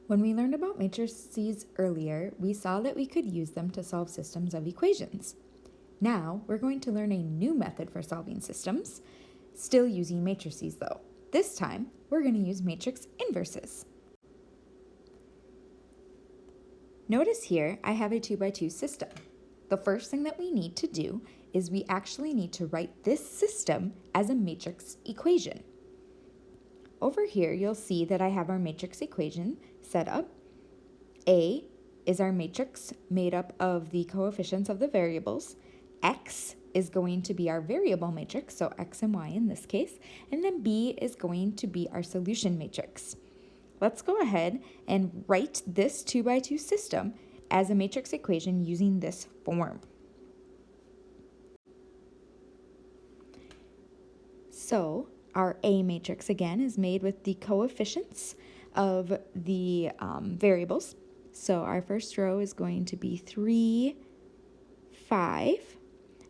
When we learned about matrices earlier, we saw that we could use them to solve systems of equations. Now, we're going to learn a new method for solving systems, still using matrices though. This time, we're going to use matrix inverses. Notice here, I have a 2x2 system. The first thing that we need to do is we actually need to write this system as a matrix equation. Over here, you'll see that I have our matrix equation set up. A is our matrix made up of the coefficients of the variables. X is going to be our variable matrix, so X and Y in this case, and then B is going to be our solution matrix. Let's go ahead and write this 2x2 system as a matrix equation using this form. So our A matrix again is made with the coefficients of the variables. So our first row is going to be 3, 5,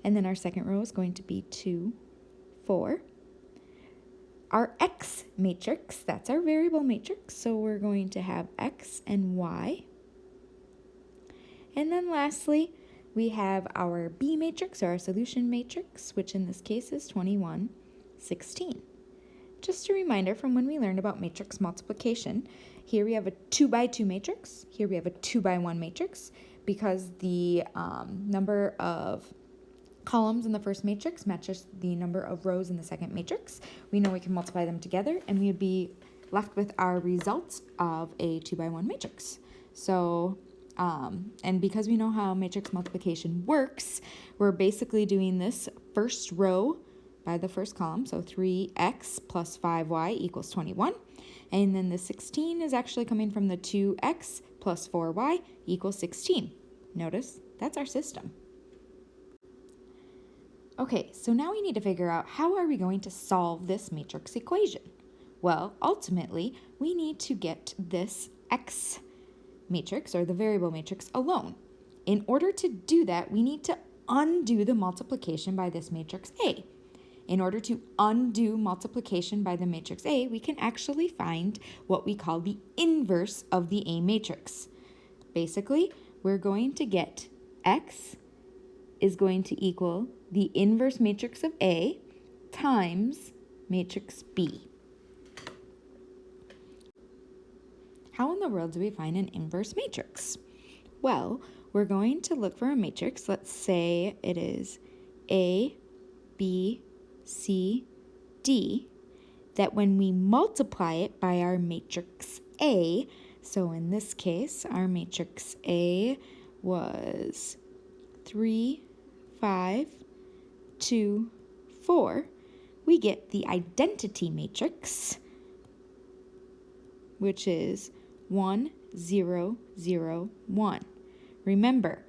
and then our second row is going to be 2, 4. Our X matrix, that's our variable matrix, so we're going to have X and Y. And then lastly, we have our B matrix, or our solution matrix, which in this case is 21, 16. Just a reminder from when we learned about matrix multiplication, here we have a 2x2 matrix, here we have a 2x1 matrix, because the number of columns in the first matrix matches the number of rows in the second matrix. We know we can multiply them together and we would be left with our results of a 2x1 matrix. So, and because we know how matrix multiplication works, we're basically doing this first row by the first column, so 3x plus 5y equals 21. And then the 16 is actually coming from the 2x plus 4y equals 16. Notice, that's our system. Okay, so now we need to figure out how are we going to solve this matrix equation? Well, ultimately, we need to get this X matrix, or the variable matrix, alone. In order to do that, we need to undo the multiplication by this matrix A. In order to undo multiplication by the matrix A, we can actually find what we call the inverse of the A matrix. Basically, we're going to get X is going to equal the inverse matrix of A times matrix B. How in the world do we find an inverse matrix? Well, we're going to look for a matrix. Let's say it is A, B, C, D, that when we multiply it by our matrix A, so in this case, our matrix A was 3, 5, 2, 4, we get the identity matrix, which is 1, 0, 0, 1. Remember,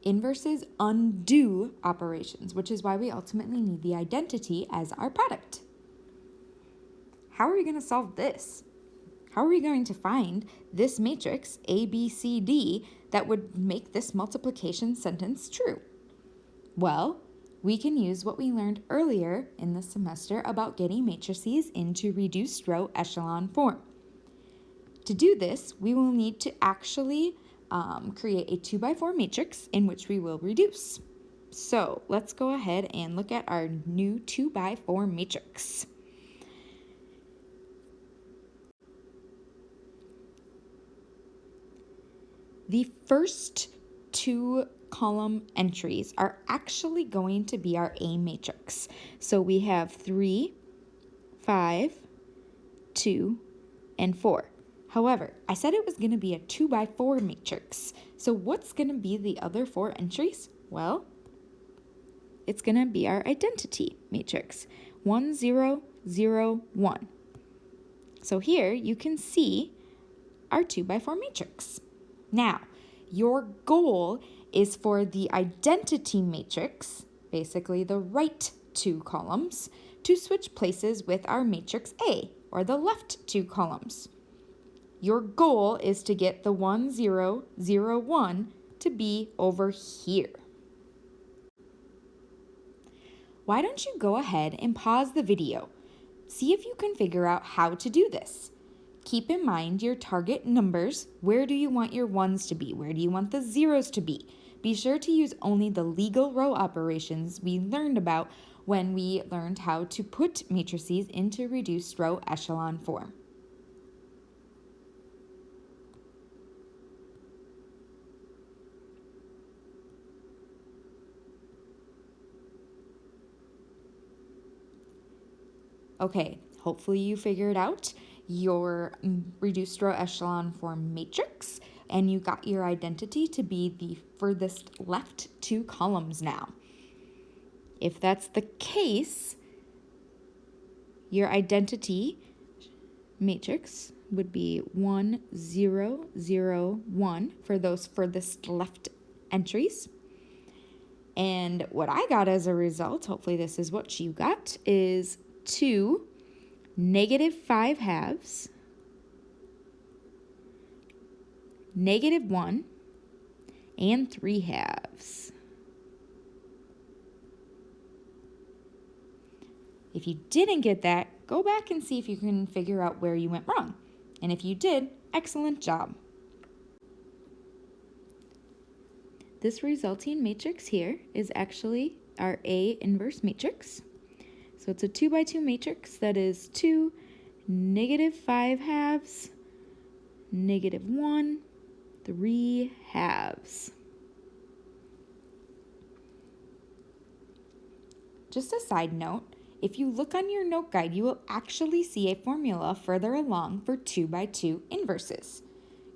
inverses undo operations, which is why we ultimately need the identity as our product. How are we going to solve this? How are we going to find this matrix, A, B, C, D, that would make this multiplication sentence true? Well, we can use what we learned earlier in the semester about getting matrices into reduced row echelon form. To do this, we will need to actually create a 2x4 matrix in which we will reduce. So let's go ahead and look at our new 2x4 matrix. The first two column entries are actually going to be our A matrix. So we have 3, 5, 2, and 4. However, I said it was going to be a 2x4 matrix. So what's going to be the other 4 entries? Well, it's going to be our identity matrix, 1, 0, 0, 1. So here you can see our 2x4 matrix. Now, your goal is for the identity matrix, basically the right 2 columns, to switch places with our matrix A, or the left 2 columns. Your goal is to get the 1, 0, 0, 1 to be over here. Why don't you go ahead and pause the video? See if you can figure out how to do this. keep in mind your target numbers. Where do you want your ones to be? Where do you want the zeros to be? Be sure to use only the legal row operations we learned about when we learned how to put matrices into reduced row echelon form. Okay, hopefully you figured out your reduced row echelon form matrix and you got your identity to be the furthest left two columns now. If that's the case, your identity matrix would be 1, 0, 0, 1 for those furthest left entries. And what I got as a result, hopefully this is what you got, is 2, -5 halves, -1, and 3 halves. If you didn't get that, go back and see if you can figure out where you went wrong. And if you did, excellent job. This resulting matrix here is actually our A inverse matrix. So it's a 2 by 2 matrix that is 2, -5 halves, -1, 3 halves. Just a side note, if you look on your note guide, you will actually see a formula further along for 2 by 2 inverses.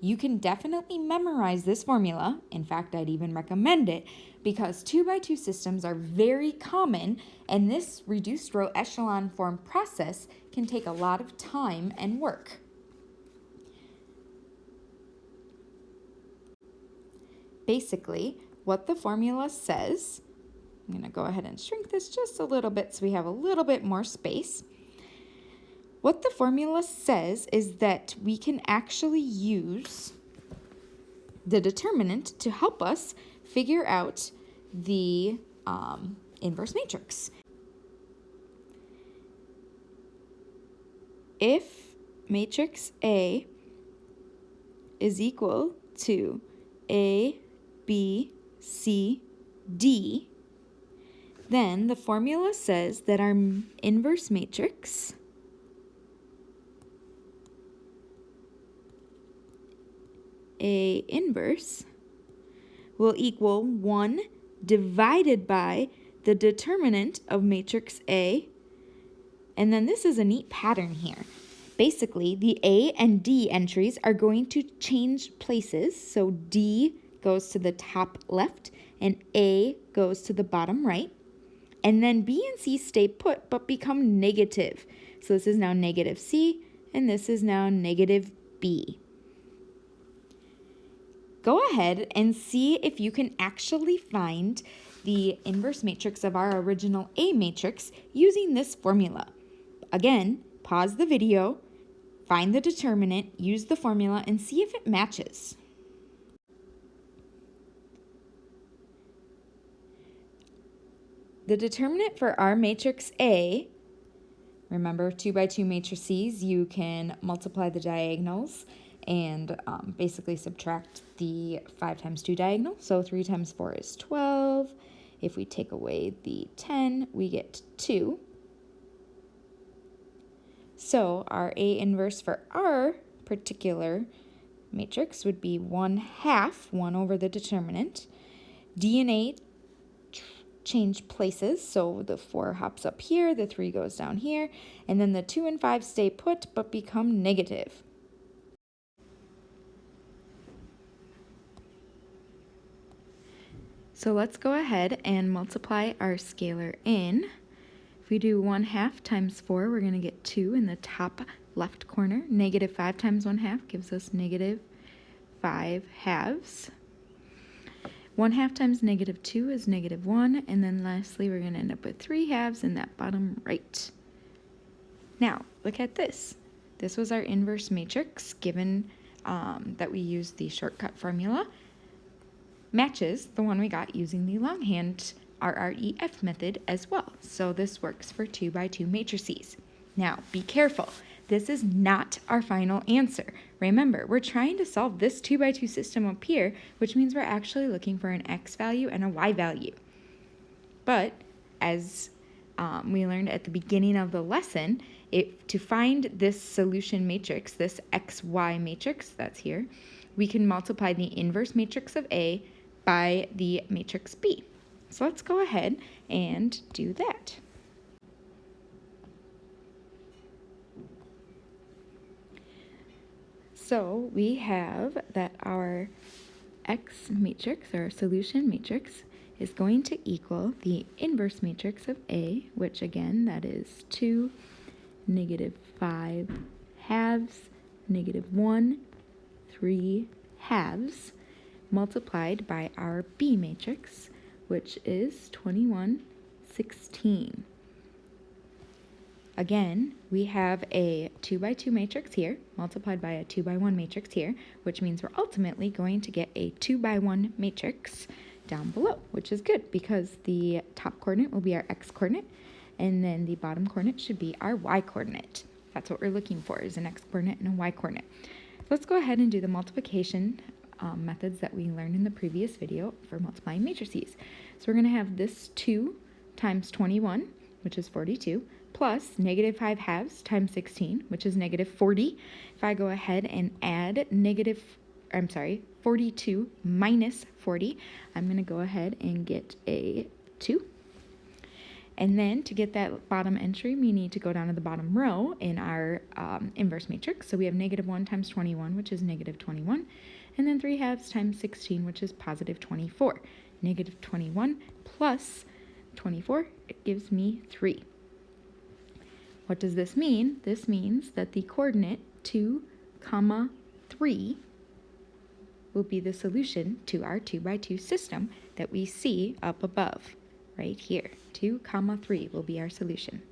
You can definitely memorize this formula. In fact, I'd even recommend it because 2 by 2 systems are very common, and this reduced row echelon form process can take a lot of time and work. Basically, what the formula says, I'm going to go ahead and shrink this just a little bit so we have a little bit more space. What the formula says is that we can actually use the determinant to help us figure out the inverse matrix. If matrix A is equal to A, B, C, D, then the formula says that our inverse matrix A inverse will equal 1 divided by the determinant of matrix A. And then this is a neat pattern here. Basically, the A and D entries are going to change places. So D goes to the top left and A goes to the bottom right. And then B and C stay put but become negative. So this is now negative C and this is now negative B. Go ahead and see if you can actually find the inverse matrix of our original A matrix using this formula. Again, pause the video, find the determinant, use the formula, and see if it matches. The determinant for our matrix A, remember 2 by 2 matrices, you can multiply the diagonals and basically subtract the 5 times 2 diagonal. So 3 times 4 is 12. If we take away the 10, we get 2. So our A inverse for our particular matrix would be 1/2, 1 over the determinant. D and A change places, so the 4 hops up here, the 3 goes down here, and then the 2 and 5 stay put but become negative. So let's go ahead and multiply our scalar in. If we do 1/2 times 4, we're going to get 2 in the top left corner. -5 times 1/2 gives us -5 halves. 1/2 times -2 is -1, and then lastly we're going to end up with 3 halves in that bottom right. Now, look at this. This was our inverse matrix given that we used the shortcut formula. Matches the one we got using the longhand RREF method as well. So this works for 2 by 2 matrices. Now, be careful. this is not our final answer. Remember, we're trying to solve this 2 by 2 system up here, which means we're actually looking for an x value and a y value. But as we learned at the beginning of the lesson, to find this solution matrix, this xy matrix that's here, we can multiply the inverse matrix of A by the matrix B. So let's go ahead and do that. So we have that our X matrix, or solution matrix, is going to equal the inverse matrix of A, which again, that is 2, -5 halves, -1, 3 halves, multiplied by our B matrix, which is 21, 16. Again, we have a 2 by 2 matrix here, multiplied by a 2 by 1 matrix here, which means we're ultimately going to get a 2 by 1 matrix down below, which is good because the top coordinate will be our x coordinate, and then the bottom coordinate should be our y coordinate. That's what we're looking for, is an x coordinate and a y coordinate. So let's go ahead and do the multiplication methods that we learned in the previous video for multiplying matrices. So we're going to have this 2 times 21, which is 42, plus -5 halves times 16, which is -40. If I go ahead and add 42 minus 40, I'm going to go ahead and get a 2. And then to get that bottom entry, we need to go down to the bottom row in our inverse matrix. So we have -1 times 21, which is -21, and then 3 halves times 16, which is +24. -21 plus 24, it gives me 3. What does this mean? This means that the coordinate 2, 3 will be the solution to our 2 by 2 system that we see up above, right here. 2, 3 will be our solution.